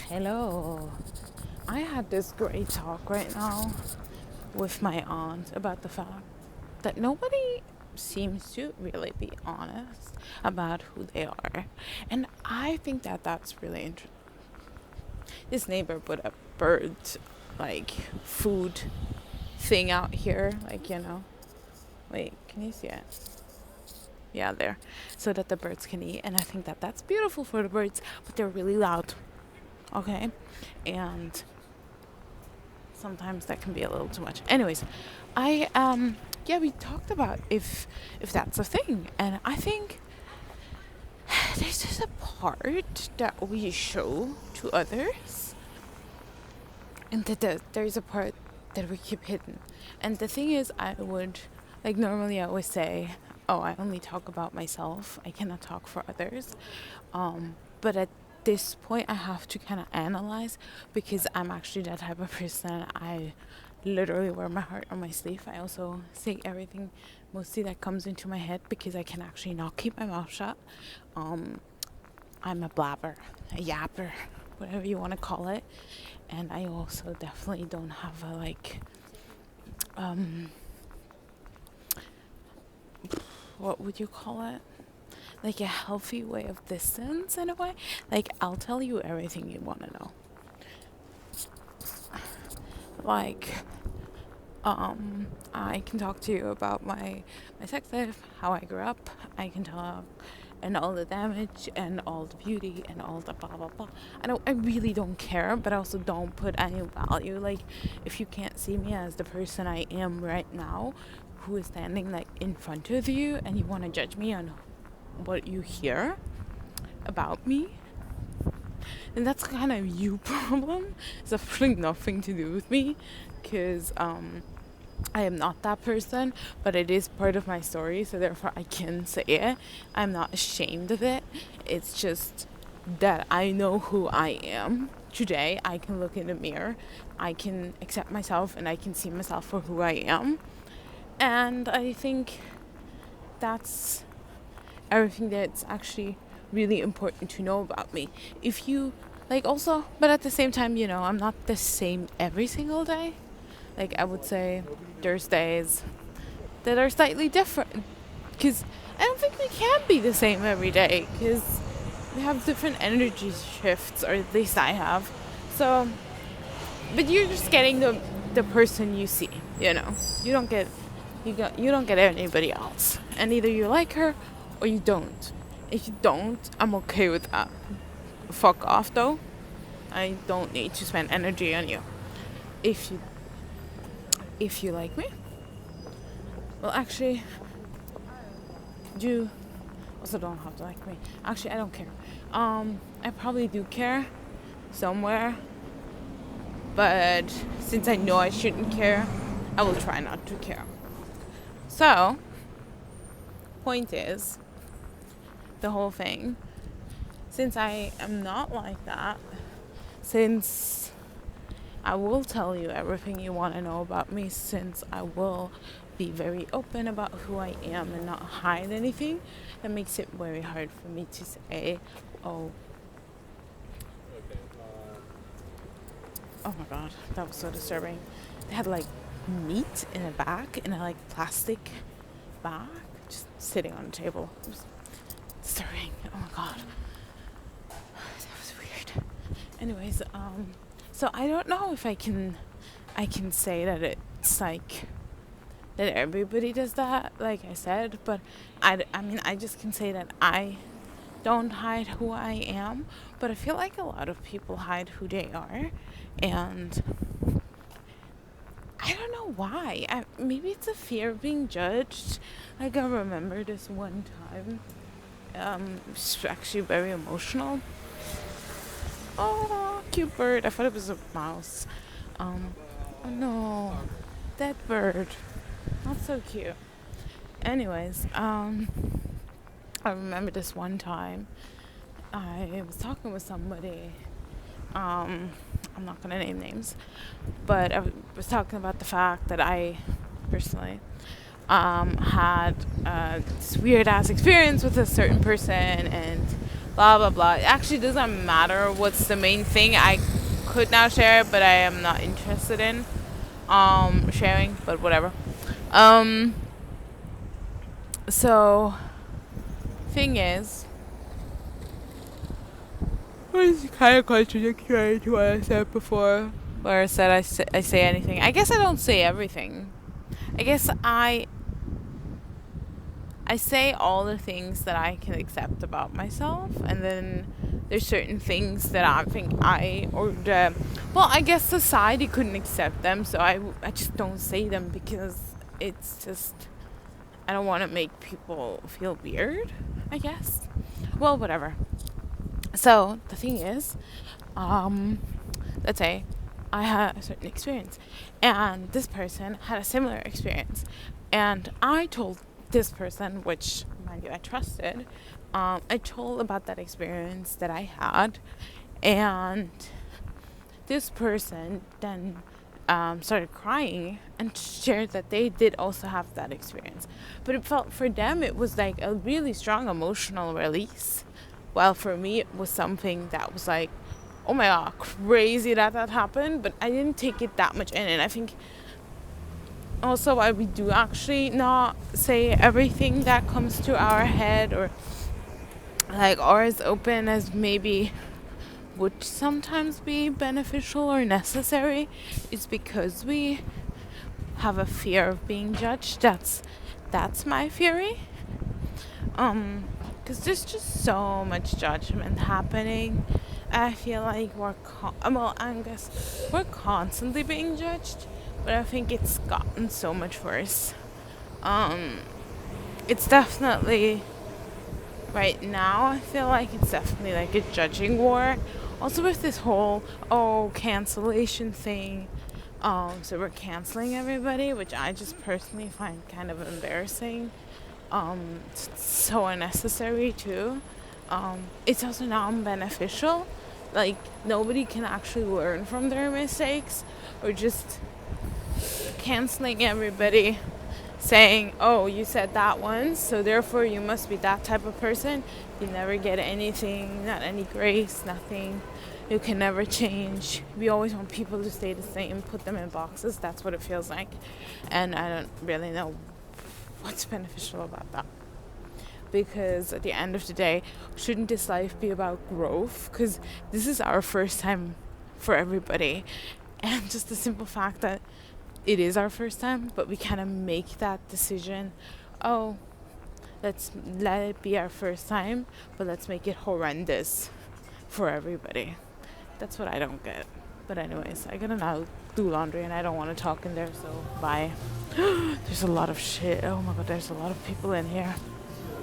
Hello. I had this great talk right now with my aunt about the fact that nobody seems to really be honest about who they are. And I think that that's really interesting. This neighbor put a bird, like, food thing out here, Wait, can you see it? Yeah, there. So that the birds can eat. And I think that that's beautiful for the birds, but they're really loud. Okay? And sometimes that can be a little too much. Anyways, I yeah, we talked about if that's a thing, and I think this is a part that we show to others, and that there's a part that we keep hidden. And the thing is, I would normally I always say, oh, I only talk about myself. I cannot talk for others. But at this point, I have to kind of analyze because I'm actually that type of person. I literally wear my heart on my sleeve. I also say everything mostly that comes into my head because I can actually not keep my mouth shut. I'm a blabber, a yapper, whatever you want to call it. And I also definitely don't have a what would you call it? Like a healthy way of distance in a way. Like, I'll tell you everything you want to know. Like, I can talk to you about my sex life, how I grew up. I can talk and all the damage and all the beauty and all the blah blah blah. I really don't care, but I also don't put any value. Like, if you can't see me as the person I am right now, who is standing like in front of you, and you want to judge me on what you hear about me, and that's kind of you problem. It's absolutely nothing to do with me, because I am not that person, but it is part of my story, so therefore I can say it. I'm not ashamed of it. It's just that I know who I am. Today I can look in the mirror, I can accept myself, and I can see myself for who I am. And I think that's everything that's actually really important to know about me. If you also, but at the same time, I'm not the same every single day. Like, I would say there's days that are slightly different, because I don't think we can be the same every day, because we have different energy shifts, or at least I have. So, but you're just getting the person you see. You don't get anybody else, and either you like her or you don't. If you don't, I'm okay with that. Fuck off, though. I don't need to spend energy on you. If you like me, well, actually, you also don't have to like me. Actually, I don't care. I probably do care somewhere, but since I know I shouldn't care, I will try not to care. So, point is, the whole thing, since I am not like that, since I will tell you everything you want to know about me, since I will be very open about who I am and not hide anything, that makes it very hard for me to say, oh my god, that was so disturbing. They had meat in a bag, in a plastic bag, just sitting on the table. It was disturbing. Oh my god, that was weird. Anyways, so I don't know if I can say that it's that everybody does that, like I said, but I mean, I just can say that I don't hide who I am, but I feel like a lot of people hide who they are, and I don't know why. Maybe it's a fear of being judged. I remember this one time, it's actually very emotional. Oh, cute bird. I thought it was a mouse. Oh no, that bird. Not so cute. Anyways, I remember this one time I was talking with somebody. I'm not gonna name names, but I was talking about the fact that I personally had this weird ass experience with a certain person, and blah blah blah. It actually doesn't matter what's the main thing. I could now share, but I am not interested in sharing, but whatever. Um so thing is, it's kind of contradictory to what I said before, where I said I say anything. I guess I don't say everything. I guess I say all the things that I can accept about myself, and then there's certain things that I think I guess society couldn't accept them, so I just don't say them because it's just, I don't want to make people feel weird, I guess. Well, whatever. So the thing is, let's say I had a certain experience, and this person had a similar experience, and I told this person, which mind you I trusted, I told about that experience that I had, and this person then started crying and shared that they did also have that experience. But it felt, for them, it was like a really strong emotional release. While for me, it was something that was like, oh my god, crazy that happened. But I didn't take it that much in. And I think also why we do actually not say everything that comes to our head, or like, or as open as maybe would sometimes be beneficial or necessary, is because we have a fear of being judged. That's my theory. Because there's just so much judgment happening. I feel like I guess we're constantly being judged, but I think it's gotten so much worse. It's definitely, right now, I feel like it's definitely like a judging war. Also with this whole cancellation thing. So we're canceling everybody, which I just personally find kind of embarrassing. It's so unnecessary too. It's also non-beneficial. Like, nobody can actually learn from their mistakes, or just canceling everybody, saying, oh, you said that once, so therefore you must be that type of person. You never get anything, not any grace, nothing. You can never change. We always want people to stay the same, put them in boxes. That's what it feels like. And I don't really know what's beneficial about that. Because at the end of the day, shouldn't this life be about growth? Because this is our first time for everybody. And just the simple fact that it is our first time, but we kind of make that decision. Oh, let's let it be our first time, but let's make it horrendous for everybody. That's what I don't get. But anyways, I gotta now do laundry, and I don't want to talk in there, so bye. There's a lot of shit. Oh my god, there's a lot of people in here.